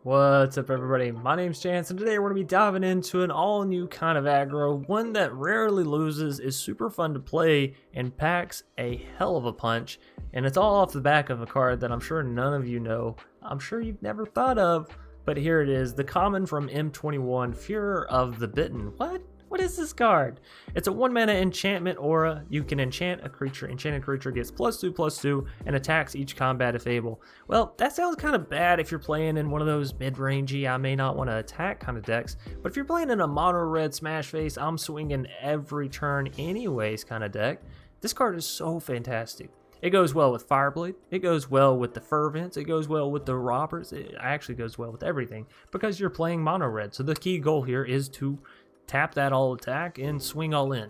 What's up everybody, my name's Chance and today we're going to be diving into an all new kind of aggro, one that rarely loses, is super fun to play, and packs a hell of a punch, and it's all off the back of a card that I'm sure none of you know, I'm sure you've never thought of, but here it is, the common from M21, Furor of the Bitten. What is this card? It's a 1-mana enchantment aura. You can enchant a creature. Enchanted creature gets +2/+2 and attacks each combat if able. Well, that sounds kind of bad if you're playing in one of those mid-rangey, I may not want to attack kind of decks. But if you're playing in a mono red smash face, I'm swinging every turn anyways kind of deck, this card is so fantastic. It goes well with Fireblade, it goes well with the Fervents, it goes well with the Robbers, it actually goes well with everything because you're playing mono red. So the key goal here is to tap that all attack and swing all in.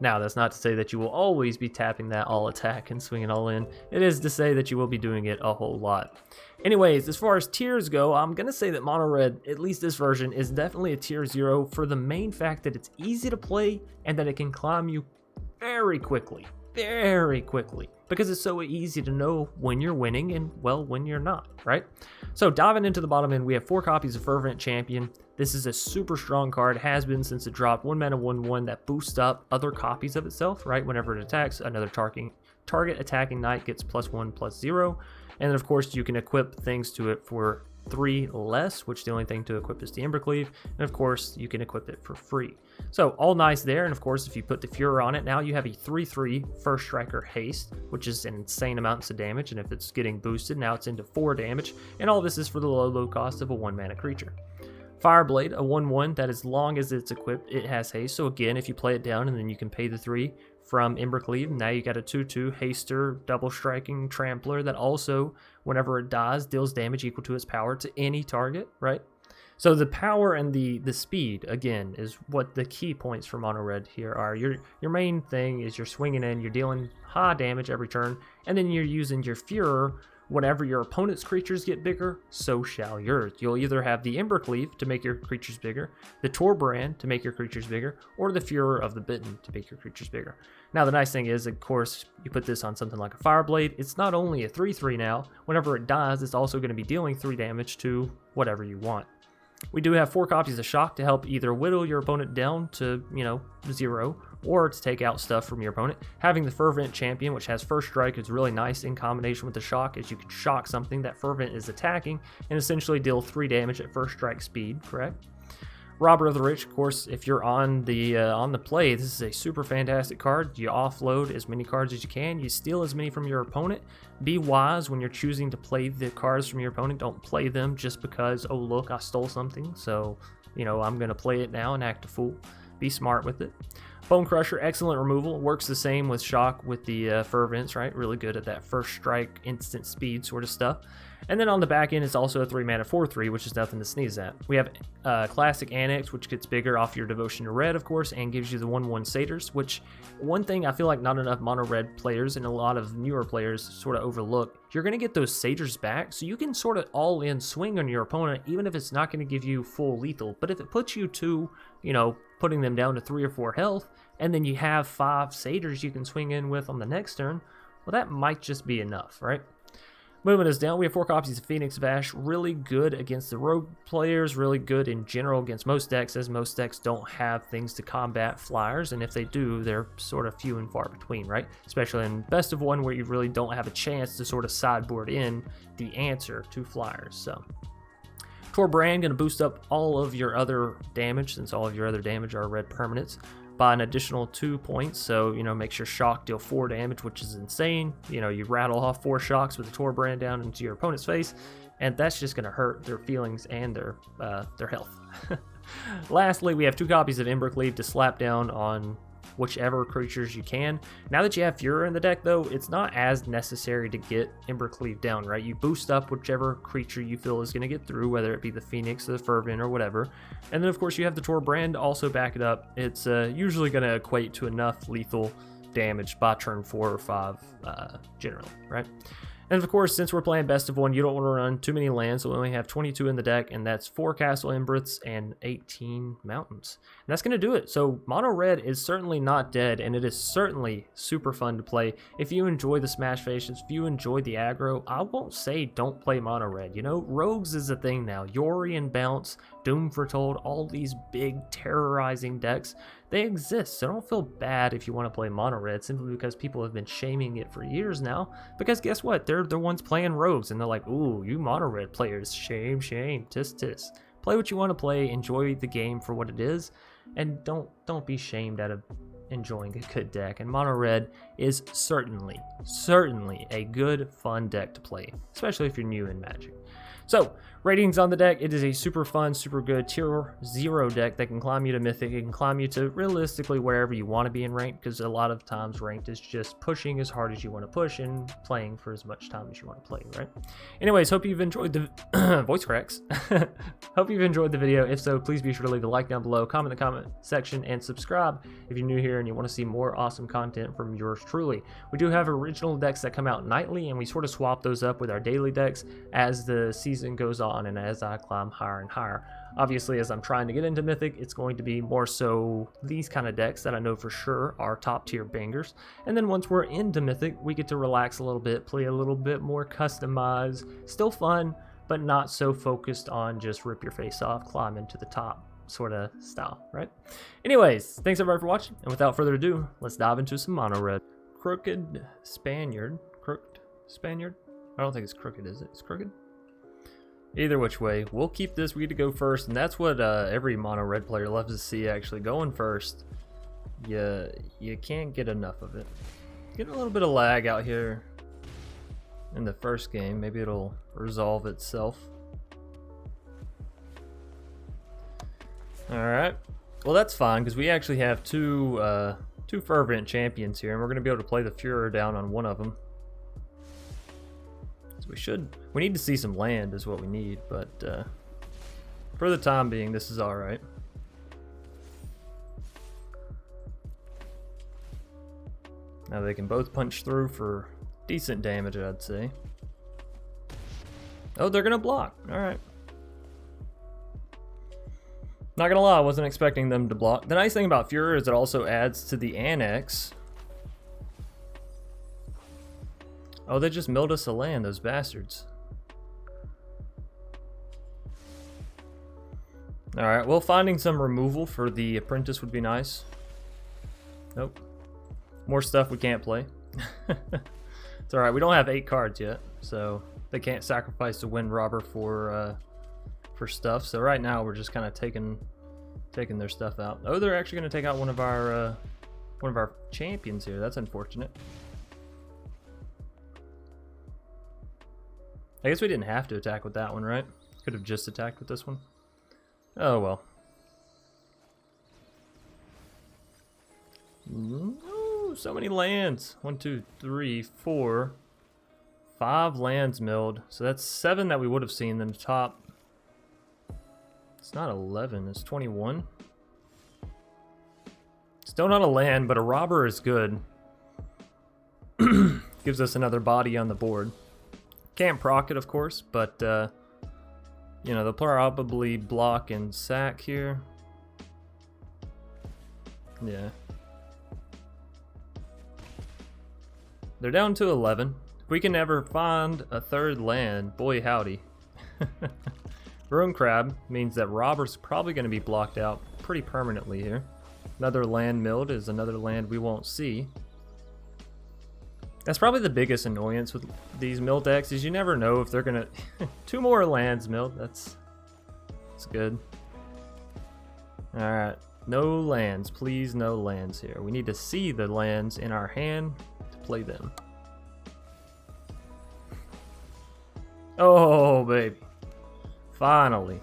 Now, that's not to say that you will always be tapping that all attack and swinging all in. It is to say that you will be doing it a whole lot. Anyways, as far as tiers go, I'm going to say that mono red, at least this version, is definitely a tier 0 for the main fact that it's easy to play and that it can climb you very quickly. Because it's so easy to know when you're winning and, well, when you're not, right? So diving into the bottom end, we have 4 copies of Fervent Champion. This is a super strong card, has been since it dropped. 1-mana 1/1 that boosts up other copies of itself, right? Whenever it attacks, another target attacking knight gets +1/+0. And then of course you can equip things to it for 3 less, which the only thing to equip is the Embercleave, and of course you can equip it for free. So all nice there, and of course if you put the Furor on it, now you have a 3/3 first striker haste, which is an insane amounts of damage, and if it's getting boosted, now it's into 4 damage, and all this is for the low cost of a 1-mana creature. Fireblade, a 1/1 that as long as it's equipped, it has haste, so again, if you play it down and then you can pay the 3 from Embercleave, now you got a 2/2 haster, double striking trampler that also, whenever it dies, deals damage equal to its power to any target, right? So the power and the speed, again, is what the key points for mono red here are. Your main thing is you're swinging in, you're dealing high damage every turn, and then you're using your Furor. Whenever your opponent's creatures get bigger, so shall yours. You'll either have the Embercleave to make your creatures bigger, the Torbran to make your creatures bigger, or the Furor of the Bitten to make your creatures bigger. Now the nice thing is, of course, you put this on something like a Fireblade, it's not only a 3/3 now, whenever it dies, it's also going to be dealing 3 damage to whatever you want. We do have 4 copies of Shock to help either whittle your opponent down to, 0, or to take out stuff from your opponent. Having the Fervent Champion, which has first strike, is really nice in combination with the Shock, as you can shock something that Fervent is attacking and essentially deal 3 damage at first strike speed, correct? Robber of the Rich, of course, if you're on the play, this is a super fantastic card. You offload as many cards as you can. You steal as many from your opponent. Be wise when you're choosing to play the cards from your opponent. Don't play them just because, oh look, I stole something, so, I'm going to play it now and act a fool. Be smart with it. Bonecrusher, excellent removal. Works the same with Shock with the Fervents, right? Really good at that first strike, instant speed sort of stuff. And then on the back end, it's also a 3-mana 4/3, which is nothing to sneeze at. We have classic Anax, which gets bigger off your Devotion to Red, of course, and gives you the 1/1 Satyrs, which one thing I feel like not enough mono red players and a lot of newer players sort of overlook. You're going to get those Satyrs back, so you can sort of all-in swing on your opponent, even if it's not going to give you full lethal. But if it puts you to, putting them down to 3 or 4 health, and then you have 5 Satyrs you can swing in with on the next turn, well, that might just be enough, right? Moving us down, we have 4 copies of Phoenix Vash, really good against the rogue players, really good in general against most decks, as most decks don't have things to combat flyers, and if they do, they're sort of few and far between, right? Especially in best of 1 where you really don't have a chance to sort of sideboard in the answer to flyers, so. Torbran going to boost up all of your other damage, since all of your other damage are red permanents, by an additional 2 points, so makes your Shock deal 4 damage, which is insane. You rattle off 4 shocks with the Torbran down into your opponent's face, and that's just going to hurt their feelings and their health. Lastly, we have 2 copies of Embercleave to slap down on whichever creatures you can. Now that you have Furor in the deck, though, it's not as necessary to get Embercleave down, right? You boost up whichever creature you feel is going to get through, whether it be the Phoenix or the Fervent or whatever. And then, of course, you have the Torbran to also back it up. It's usually going to equate to enough lethal damage by turn 4 or 5, generally, right? And of course, since we're playing best of 1, you don't want to run too many lands, so we only have 22 in the deck, and that's 4 Castle Embereths and 18 Mountains. And that's going to do it. So Mono Red is certainly not dead, and it is certainly super fun to play. If you enjoy the smash faces, if you enjoy the aggro, I won't say don't play Mono Red. You know, Rogues is a thing now. Yori and Bounce, Doom Foretold, all these big terrorizing decks, they exist. So don't feel bad if you want to play Mono Red simply because people have been shaming it for years now. Because guess what? They're the ones playing Rogues, and they're like, ooh, you Mono Red players, shame, shame, tis, tis. Play what you want to play, enjoy the game for what it is, and don't be shamed out of enjoying a good deck. And Mono Red is certainly a good, fun deck to play, especially if you're new in Magic. So, ratings on the deck, it is a super fun, super good tier 0 deck that can climb you to Mythic. It can climb you to realistically wherever you want to be in ranked, because a lot of times ranked is just pushing as hard as you want to push and playing for as much time as you want to play, right? Anyways, hope you've enjoyed the voice cracks. Hope you've enjoyed the video. If so, please be sure to leave a like down below, comment in the comment section, and subscribe if you're new here and you want to see more awesome content from yours truly. We do have original decks that come out nightly, and we sort of swap those up with our daily decks as the season goes on and as I climb higher and higher. Obviously, as I'm trying to get into Mythic, it's going to be more so these kind of decks that I know for sure are top tier bangers. And then once we're into Mythic, we get to relax a little bit, play a little bit more customized, still fun, but not so focused on just rip your face off, climb into the top sort of style, right? Anyways, thanks everybody for watching, and without further ado, let's dive into some Mono Red. Crooked Spaniard. Crooked Spaniard? I don't think it's crooked, is it? It's crooked? Either which way, we'll keep this. We get to go first, and that's what every Mono Red player loves to see, actually. Going first, you can't get enough of it. Getting a little bit of lag out here in the first game. Maybe it'll resolve itself. Alright, well that's fine, because we actually have two Fervent Champions here, and we're going to be able to play the Furor down on one of them. We need to see some land is what we need, but for the time being, this is alright. Now they can both punch through for decent damage, I'd say. Oh, they're gonna block. Alright. Not gonna lie, I wasn't expecting them to block. The nice thing about Furor is it also adds to the Anax. Oh, they just milled us a land, those bastards. Alright, well, finding some removal for the Apprentice would be nice. Nope. More stuff we can't play. It's alright, we don't have 8 cards yet, so they can't sacrifice the Wind Robber for stuff. So right now we're just kind of taking their stuff out. Oh, they're actually going to take out one of our champions here. That's unfortunate. I guess we didn't have to attack with that one, right? Could have just attacked with this one. Oh well. Ooh, so many lands. 1, 2, 3, 4, 5 lands milled. So that's 7 that we would have seen in the top. It's not 11, it's 21. Still not a land, but a robber is good. Gives us another body on the board. Can't proc it, of course, but you know, they'll probably block and sack here. Yeah. They're down to 11. If we can ever find a third land, boy howdy. Ruin Crab means that Robber's probably going to be blocked out pretty permanently here. Another land milled is another land we won't see. That's probably the biggest annoyance with these mill decks, is you never know if they're gonna 2 more lands milled. That's good. Alright, no lands, please, no lands here. We need to see the lands in our hand to play them. Oh baby, finally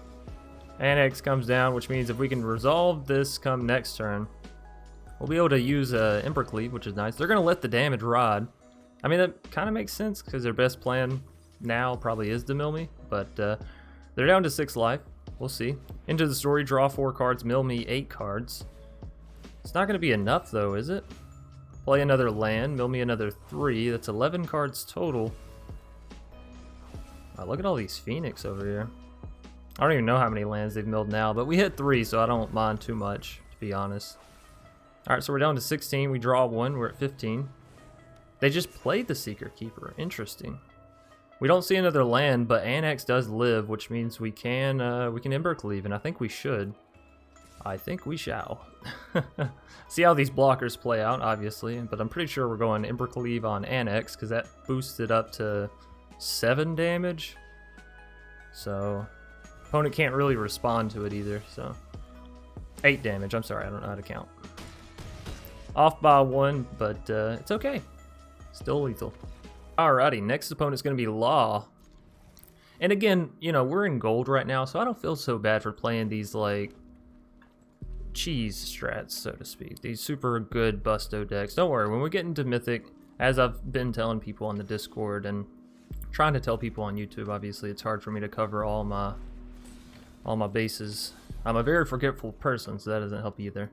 Anax comes down, which means if we can resolve this come next turn, we'll be able to use Embercleave, which is nice. They're gonna let the damage ride. I mean, that kind of makes sense, because their best plan now probably is to mill me, but they're down to 6 life. We'll see. Into the story, draw 4 cards, mill me 8 cards. It's not going to be enough, though, is it? Play another land, mill me another 3. That's 11 cards total. Oh, look at all these Phoenix over here. I don't even know how many lands they've milled now, but we hit 3, so I don't mind too much, to be honest. Alright, so we're down to 16. We draw 1. We're at 15. They just played the Seeker Keeper. Interesting. We don't see another land, but Anax does live, which means we can Embercleave, and I think we should. I think we shall. See how these blockers play out, obviously, but I'm pretty sure we're going Embercleave on Anax, because that boosted up to 7 damage. So, opponent can't really respond to it either, so. 8 damage, I'm sorry, I don't know how to count. Off by 1, but it's okay. Still lethal. Alrighty, next opponent's going to be Law. And again, you know, we're in gold right now, so I don't feel so bad for playing these, like, cheese strats, so to speak. These super good busto decks. Don't worry, when we get into Mythic, as I've been telling people on the Discord and trying to tell people on YouTube, obviously it's hard for me to cover all my bases. I'm a very forgetful person, so that doesn't help either.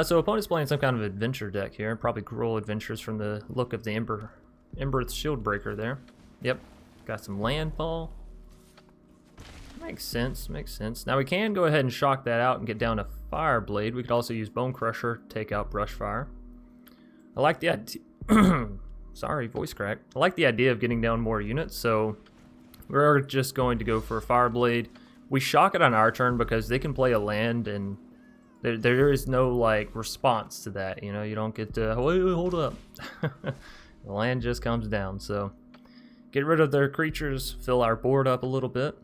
So opponent's playing some kind of adventure deck here, probably Gruul Adventures from the look of the Embereth Shield Breaker there. Yep, got some landfall. Makes sense, makes sense. Now we can go ahead and shock that out and get down to Fireblade. We could also use Bonecrusher, take out Brushfire. I like the idea. Sorry, voice crack. I like the idea of getting down more units, so we're just going to go for a Fireblade. We shock it on our turn because they can play a land and there is no like response to that, you know. You don't get to wait, hold up. The land just comes down. So get rid of their creatures, fill our board up a little bit.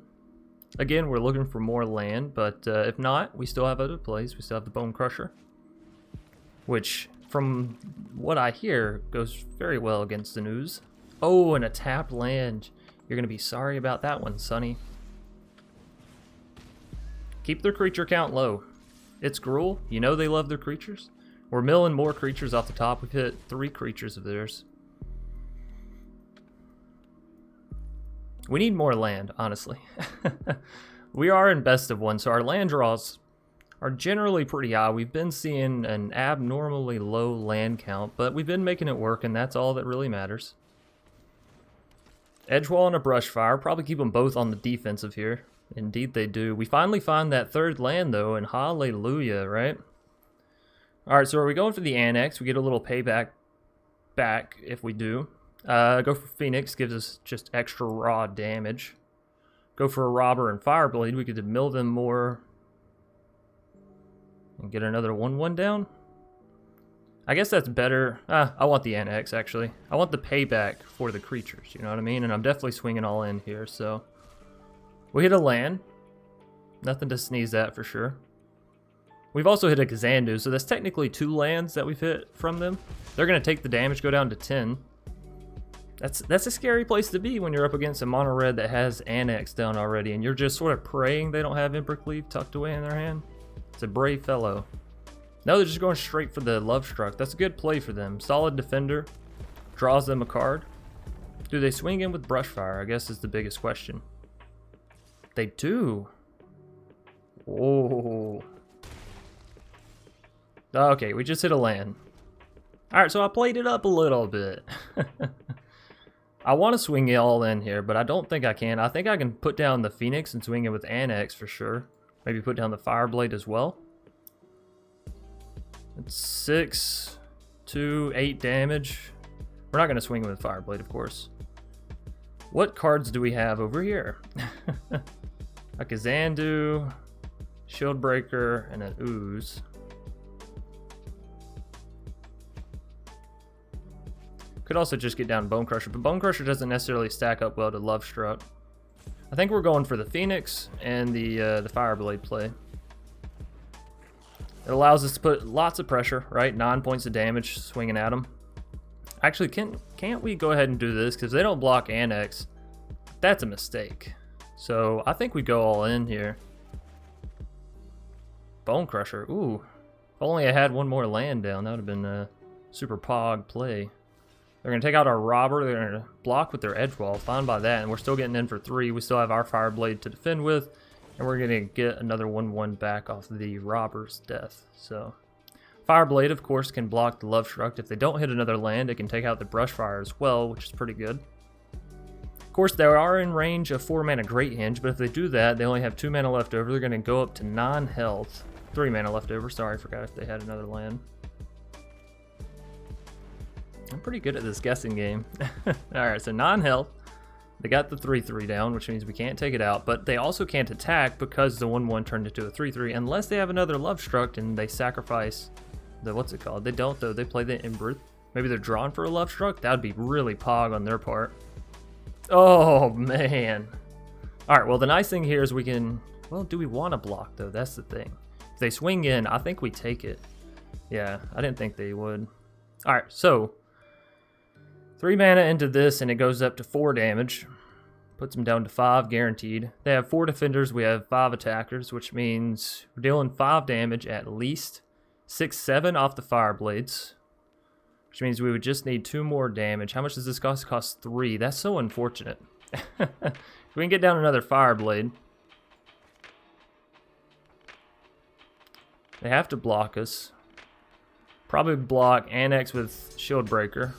Again, we're looking for more land, but if not, we still have other plays. We still have the Bonecrusher, which from what I hear goes very well against the news. Oh, and a tapped land. You're gonna be sorry about that one, Sonny. Keep their creature count low. It's Gruul. You know they love their creatures. We're milling more creatures off the top. We've hit 3 creatures of theirs. We need more land, honestly. We are in best of 1, so our land draws are generally pretty high. We've been seeing an abnormally low land count, but we've been making it work, and that's all that really matters. Edgewall and a Brushfire. Probably keep them both on the defensive here. Indeed they do. We finally find that 3rd land, though, and hallelujah, right? Alright, so are we going for the Anax? We get a little payback back if we do. Go for Phoenix, gives us just extra raw damage. Go for a Robber and Fireblade. We could mill them more and get another 1/1 down. I guess that's better. I want the Anax, actually. I want the payback for the creatures, you know what I mean? And I'm definitely swinging all in here, so. We hit a land. Nothing to sneeze at for sure. We've also hit a Kazandu, so that's technically 2 lands that we've hit from them. They're going to take the damage, go down to 10. That's a scary place to be when you're up against a mono red that has Anax down already, and you're just sort of praying they don't have Embercleave tucked away in their hand. It's a brave fellow. No, they're just going straight for the Love Struck. That's a good play for them. Solid defender. Draws them a card. Do they swing in with Brushfire, I guess is the biggest question. They do. Oh. Okay, we just hit a land. Alright, so I played it up a little bit. I want to swing it all in here, but I don't think I can. I think I can put down the Phoenix and swing it with Anax for sure. Maybe put down the Fireblade as well. It's 6, 2, 8 damage. We're not going to swing it with Fireblade, of course. What cards do we have over here? A Kazandu, Shieldbreaker, and an Ooze. Could also just get down Bonecrusher, but Bonecrusher doesn't necessarily stack up well to Love Struck. I think we're going for the Phoenix and the Fireblade play. It allows us to put lots of pressure, right? 9 points of damage swinging at them. Actually, can't we go ahead and do this? Because they don't block Anax. That's a mistake. So I think we go all in here. Bonecrusher. Ooh. If only I had one more land down, that would have been a super pog play. They're going to take out our Robber. They're going to block with their Edgewall. Fine by that. And we're still getting in for 3. We still have our Fireblade to defend with. And we're going to get another 1/1 back off the Robber's death. So Fireblade, of course, can block the Love Struck. If they don't hit another land, it can take out the Brushfire as well, which is pretty good. course, they are in range of 4 mana Great Hinge, but if they do that, they only have 2 mana left over. They're going to go up to 9 health. 3 mana left over. Sorry, I forgot if they had another land. I'm pretty good at this guessing game. Alright, so 9 health. They got the 3/3 down, which means we can't take it out, but they also can't attack because the 1/1 turned into a 3/3 unless they have another Love Struck and they sacrifice the, what's it called? They don't though, they play the Embereth. Maybe they're drawn for a Love Struck? That would be really pog on their part. Oh man. Alright, well the nice thing here is we can, well, do we want to block though? That's the thing. If they swing in, I think we take it. Yeah, I didn't think they would. Alright, so 3 mana into this and it goes up to 4 damage. Puts them down to 5 guaranteed. They have 4 defenders, we have 5 attackers, which means we're dealing 5 damage at least. 6/7 off the Fireblades. Which means we would just need 2 more damage. How much does this cost? It costs 3. That's so unfortunate. If we can get down another Fireblade. They have to block us. Probably block Anax with Shield Breaker.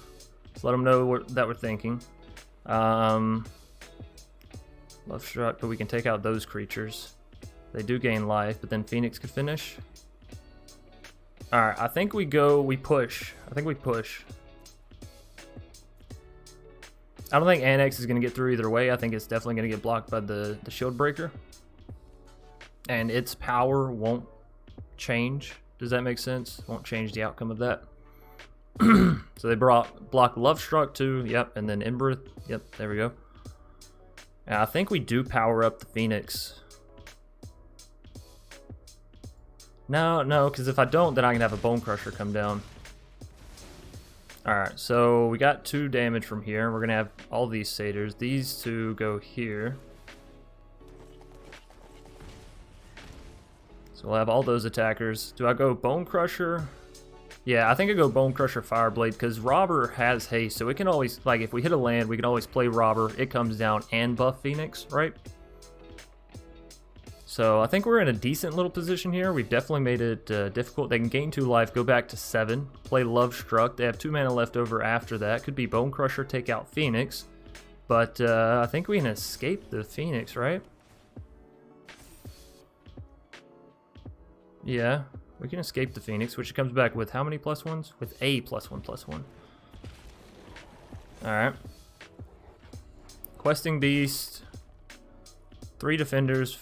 Just let them know that we're thinking. Love Struck, but we can take out those creatures. They do gain life, but then Phoenix could finish. Alright, I think we push. I think we push. I don't think Anax is going to get through either way. I think it's definitely going to get blocked by the Shield Breaker. And its power won't change. Does that make sense? Won't change the outcome of that. So they block Love Struck too, yep, and then Embereth, yep, there we go. And I think we do power up the Phoenix. No, because if I don't, then I can have a Bonecrusher come down. Alright, so we got 2 damage from here. We're going to have all these satyrs. These 2 go here. So we'll have all those attackers. Do I go Bonecrusher? Yeah, I think I go Bonecrusher Fireblade because Robber has haste, so it can always, like, if we hit a land, we can always play Robber. It comes down and buff Phoenix, right? So I think we're in a decent little position here. We've definitely made it difficult. They can gain 2 life, go back to 7, play Love Struck. They have 2 mana left over after that. Could be Bonecrusher, take out Phoenix. But I think we can escape the Phoenix, right? Yeah. We can escape the Phoenix, which comes back with how many +1s? With a +1/+1. Alright. Questing Beast. 3 defenders.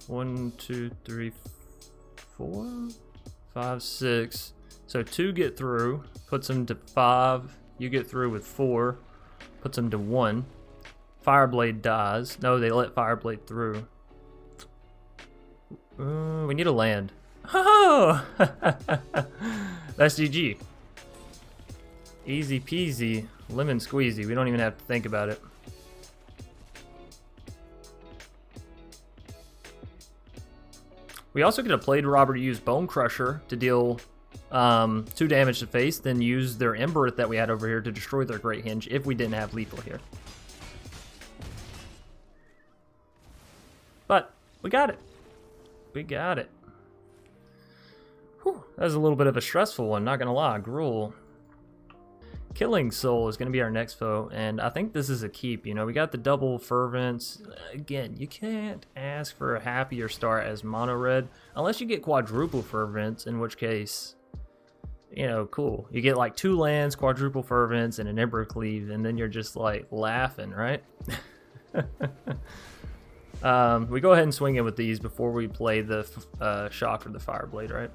1, 2, 3, 4, 5, 6. So 2 get through. Puts them to 5. You get through with 4. Puts them to 1. Fireblade dies. No, they let Fireblade through. We need a land. Oh! That's GG. Easy peasy, lemon squeezy. We don't even have to think about it. We also could have played Robert use Bonecrusher to deal 2 damage to face, then use their Embereth that we had over here to destroy their Great Hinge if we didn't have lethal here. But we got it. We got it. Whew, that was a little bit of a stressful one, not gonna lie. Gruel. Killing Soul is gonna be our next foe, and I think this is a keep. You know, we got the double Fervents. Again, you can't ask for a happier start as mono red unless you get quadruple Fervents, in which case, you know, cool. You get like 2 lands, quadruple Fervents, and an Embercleave, and then you're just like laughing, right? We go ahead and swing in with these before we play the shock or the Fireblade, right?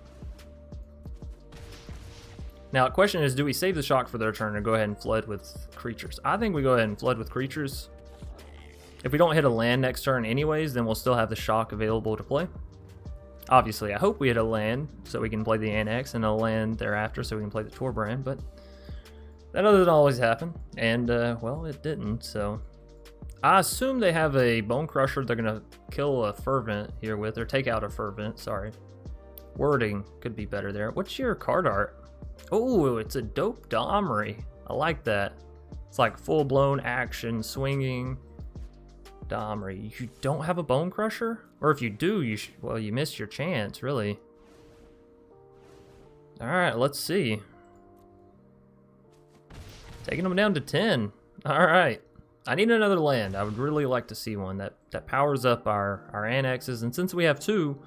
Now, the question is, do we save the shock for their turn or go ahead and flood with creatures? I think we go ahead and flood with creatures. If we don't hit a land next turn anyways, then we'll still have the shock available to play. Obviously, I hope we hit a land so we can play the Anax, and a land thereafter so we can play the Torbran, but that doesn't always happen, and, well, it didn't, so... I assume they have a Bonecrusher they're going to kill a Fervent here with, or take out a Fervent, sorry. Wording could be better there. What's your card art? Oh, it's a dope Domri. I like that. It's like full-blown action, swinging Domri. You don't have a Bonecrusher? Or if you do, well, you missed your chance, really. Alright, let's see. Taking them down to 10. Alright. I need another land. I would really like to see one that powers up our Anaxes, and since we have 2,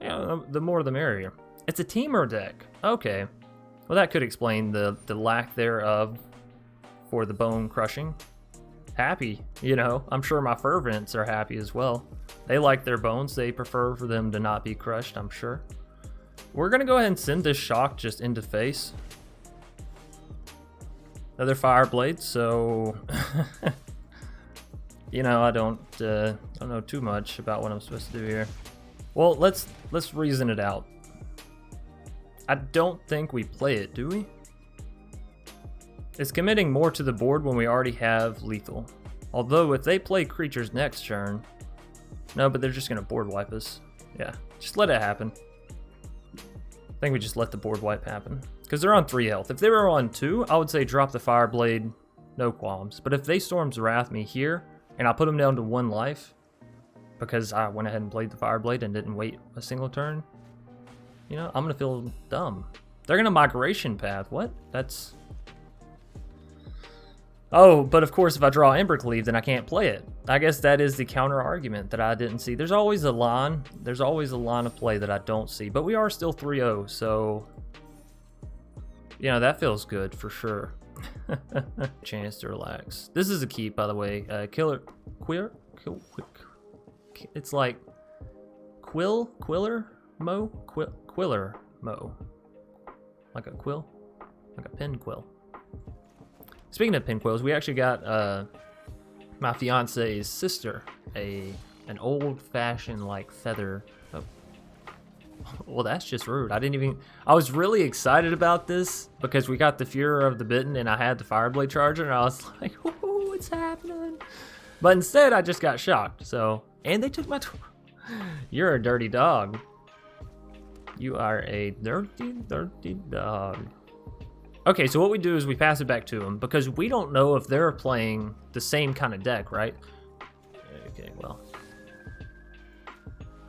you know, the more the merrier. It's a teamer deck. Okay. Well, that could explain the lack thereof for the bone crushing. Happy, you know. I'm sure my Fervents are happy as well. They like their bones. They prefer for them to not be crushed, I'm sure. We're going to go ahead and send this shock just into face. Another Fireblade, so... you know, I don't know too much about what I'm supposed to do here. Well, let's reason it out. I don't think we play it, do we? It's committing more to the board when we already have lethal. Although if they play creatures next turn... No, but they're just going to board wipe us. Yeah, just let it happen. I think we just let the board wipe happen. Because they're on 3 health. If they were on 2, I would say drop the Fireblade, no qualms. But if they Storm's Wrath me here, and I put them down to 1 life, because I went ahead and played the Fireblade and didn't wait a single turn, you know, I'm going to feel dumb. They're going to Migration Path. What? That's... Oh, but of course if I draw Embercleave, then I can't play it. I guess that is the counter argument that I didn't see. There's always a line. There's always a line of play that I don't see. But we are still 3-0, so... You know, that feels good for sure. Chance to relax. This is a keep, by the way. It's like... Quiller Mo? Quiller Mo. Like a quill? Like a pin quill. Speaking of pin quills, we actually got my fiance's sister an old-fashioned like feather. Oh. Well, that's just rude. I was really excited about this because we got the Furor of the Bitten and I had the Fireblade Charger and I was like, "Ooh, what's happening?" But instead, I just got shocked. So, and they took my. You're a dirty dog. You are a dirty, dirty dog. Okay, so what we do is we pass it back to them because we don't know if they're playing the same kind of deck, right? Okay, well.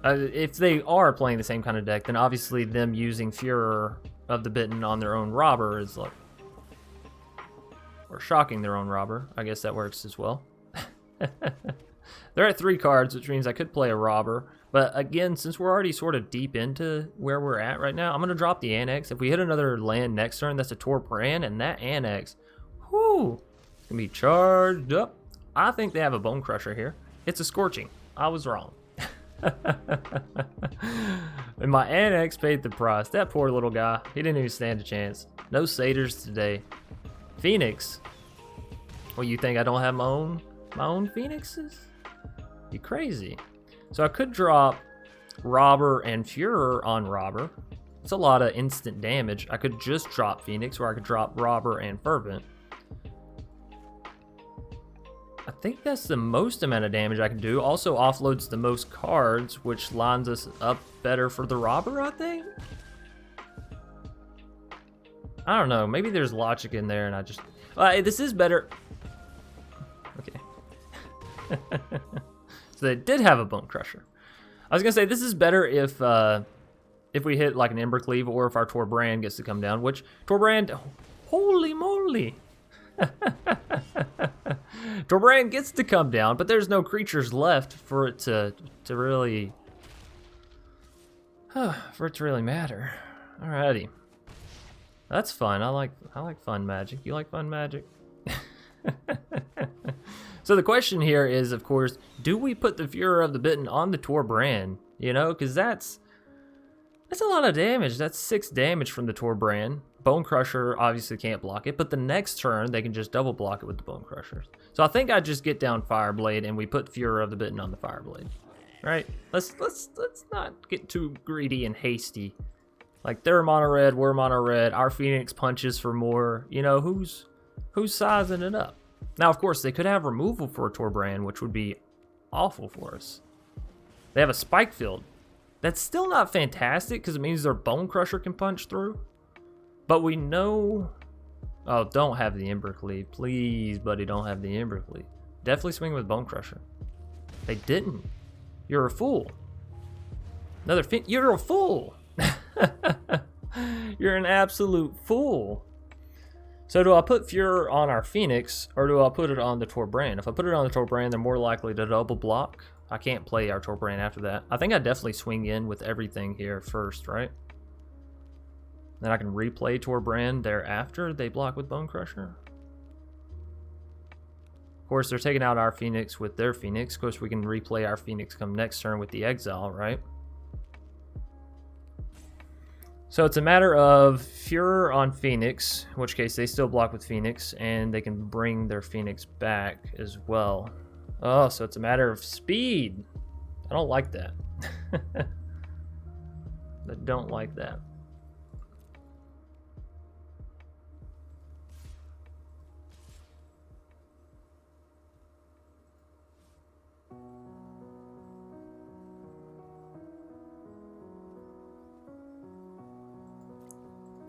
If they are playing the same kind of deck, then obviously them using Furor of the Bitten on their own robber is like... Or shocking their own robber. I guess that works as well. They're at 3 cards, which means I could play a robber. But again, since we're already sort of deep into where we're at right now, I'm going to drop the Anax. If we hit another land next turn, that's a Torbran, and that Anax, whoo, it's going to be charged up. I think they have a Bonecrusher here. It's a Scorching. I was wrong. And my Anax paid the price. That poor little guy, he didn't even stand a chance. No satyrs today. Phoenix. Well, you think I don't have my own Phoenixes? You crazy. So I could drop Robber and Furor on Robber. It's a lot of instant damage. I could just drop Phoenix, or I could drop Robber and Fervent. I think that's the most amount of damage I can do. Also offloads the most cards, which lines us up better for the Robber, I think? I don't know. Maybe there's logic in there, and I just... this is better... Okay. So they did have a Bonecrusher. I was gonna say this is better if we hit like an Embercleave or if our Torbran gets to come down, which Torbran, holy moly. Torbran gets to come down, but there's no creatures left for it to really matter. Alrighty. That's fun. I like fun magic. You like fun magic? So the question here is, of course, do we put the Furor of the Bitten on the Torbran? You know, because that's a lot of damage. That's 6 damage from the Torbran. Bonecrusher obviously can't block it, but the next turn they can just double block it with the Bonecrushers. So I think I just get down Fireblade and we put Furor of the Bitten on the Fireblade. Right? Let's not get too greedy and hasty. Like they're mono red, we're mono red. Our Phoenix punches for more. You know, who's sizing it up? Now, of course, they could have removal for a Torbran, which would be awful for us. They have a Spike Field. That's still not fantastic because it means their Bonecrusher can punch through. But we know... Oh, don't have the Embercleave. Please, buddy, don't have the Embercleave. Definitely swing with Bonecrusher. They didn't. You're a fool. You're a fool. You're an absolute fool. So do I put Furor on our Phoenix, or do I put it on the Torbran? If I put it on the Torbran, they're more likely to double block. I can't play our Torbran after that. I think I definitely swing in with everything here first, right? Then I can replay Torbran thereafter. They block with Bonecrusher. Of course, they're taking out our Phoenix with their Phoenix. Of course, we can replay our Phoenix come next turn with the Exile, right? So it's a matter of Furor on Phoenix, in which case they still block with Phoenix, and they can bring their Phoenix back as well. Oh, so it's a matter of speed. I don't like that. I don't like that.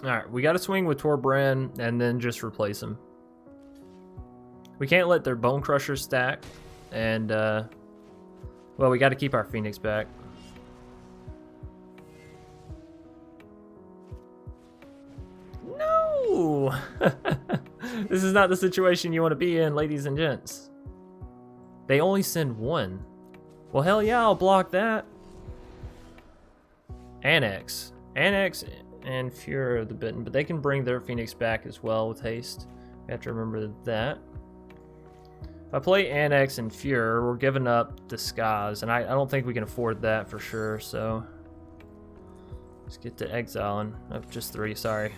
Alright, we gotta swing with Torbran and then just replace him. We can't let their Bonecrusher stack, and, well, we gotta keep our Phoenix back. No! This is not the situation you want to be in, ladies and gents. They only send one. Well, hell yeah, I'll block that. Anax. Anax and Furor of the Bitten, but they can bring their Phoenix back as well with haste. We have to remember that. If I play Anax and Furor, we're giving up Disguise, and I don't think we can afford that for sure, so let's get to exiling. Oh, just 3, sorry.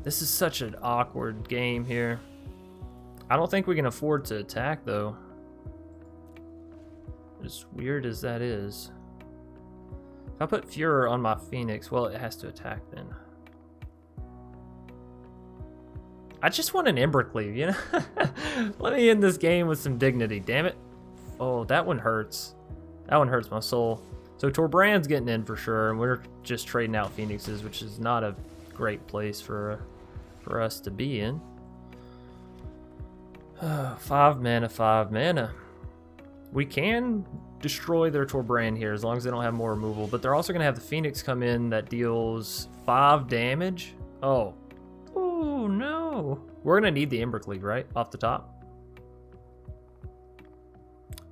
This is such an awkward game here. I don't think we can afford to attack, though. As weird as that is. If I put Furor on my Phoenix, well, it has to attack then. I just want an Embercleave, you know? Let me end this game with some dignity, damn it. Oh, that one hurts. That one hurts my soul. So Torbran's getting in for sure, and we're just trading out Phoenixes, which is not a great place for us to be in. 5 mana, 5 mana. We can destroy their Torbran here as long as they don't have more removal, but they're also going to have the Phoenix come in that deals 5 damage. Oh. Oh, no. We're going to need the Embercleave, right? Off the top.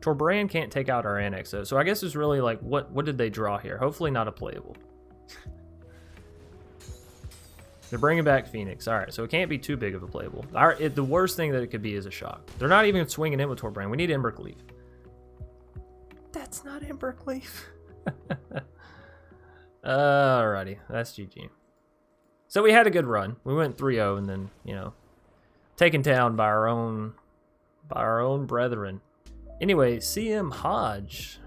Torbran can't take out our Anax, though. So I guess it's really like, what did they draw here? Hopefully not a playable. They're bringing back Phoenix. All right, so it can't be too big of a playable. The worst thing that it could be is a shock. They're not even swinging in with Torbran. We need Embercleave. That's not Embercleave. Alrighty, that's GG. So we had a good run. We went 3-0 and then, you know, taken down by our own brethren. Anyway, CM Hodges?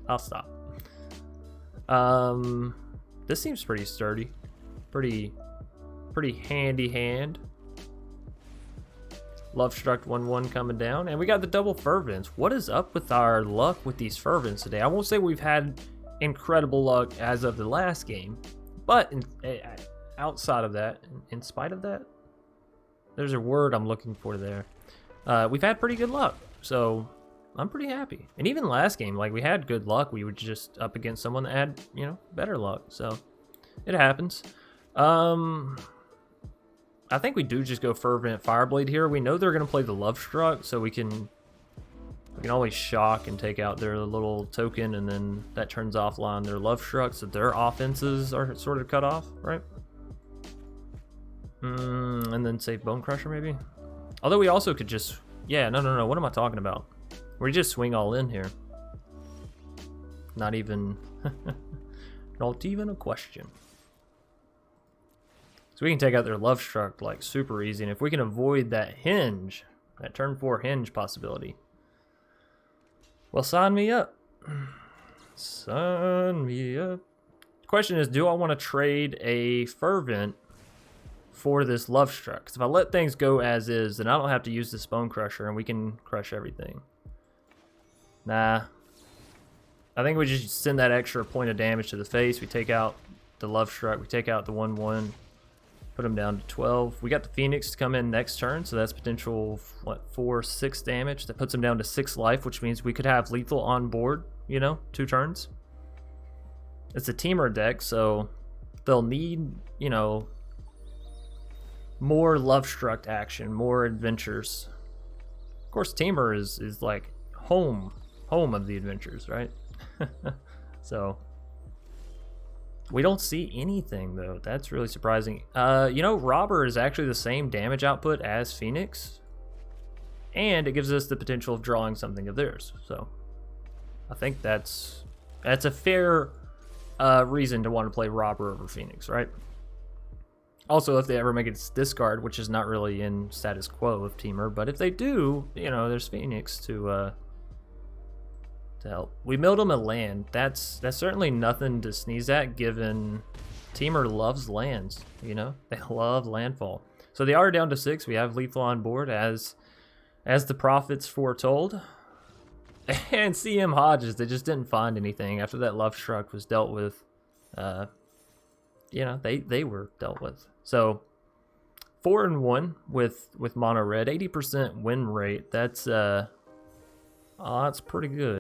I'll stop. This seems pretty sturdy. Pretty handy hand. Love Struck 1/1 coming down, and we got the double Fervents. What is up with our luck with these Fervents today? I won't say we've had incredible luck as of the last game, but outside of that, in spite of that, there's a word I'm looking for there. We've had pretty good luck, so I'm pretty happy. And even last game, like, we had good luck. We were just up against someone that had, you know, better luck, so it happens. I think we do just go Fervent Fireblade here. We know they're going to play the Love Struck, so we can always shock and take out their little token, and then that turns offline their Love Struck, so their offenses are sort of cut off, right? And then save Bonecrusher, maybe? Although we also could just... Yeah, no, what am I talking about? We just swing all in here. Not even... not even a question. So we can take out their Love Struck like super easy, and if we can avoid that hinge, that turn 4 hinge possibility, well, sign me up. Sign me up. The question is, do I want to trade a Fervent for this Love Struck? Because if I let things go as is, then I don't have to use this Bonecrusher, and we can crush everything. Nah. I think we just send that extra point of damage to the face. We take out the Love Struck. We take out the 1/1. Put them down to 12. We got the Phoenix to come in next turn, so that's potential, what, 4-6 damage. That puts them down to 6 life, which means we could have lethal on board, you know, 2 turns. It's a teamer deck, so they'll need, you know, more love-struck action, more adventures. Of course, Temur is like home of the adventures, right? So we don't see anything though. That's really surprising. You know, Robber is actually the same damage output as Phoenix, and it gives us the potential of drawing something of theirs. So I think that's a fair reason to want to play Robber over Phoenix, right? Also, if they ever make it discard, which is not really in status quo of Temur, but if they do, you know, there's Phoenix to help. We milled them a land. That's certainly nothing to sneeze at, given Temur loves lands. You know, they love landfall. So they are down to 6. We have lethal on board as the prophets foretold. And CM Hodges, they just didn't find anything after that love struck was dealt with. You know, they were dealt with. So 4-1 with mono red, 80% win rate. That's pretty good.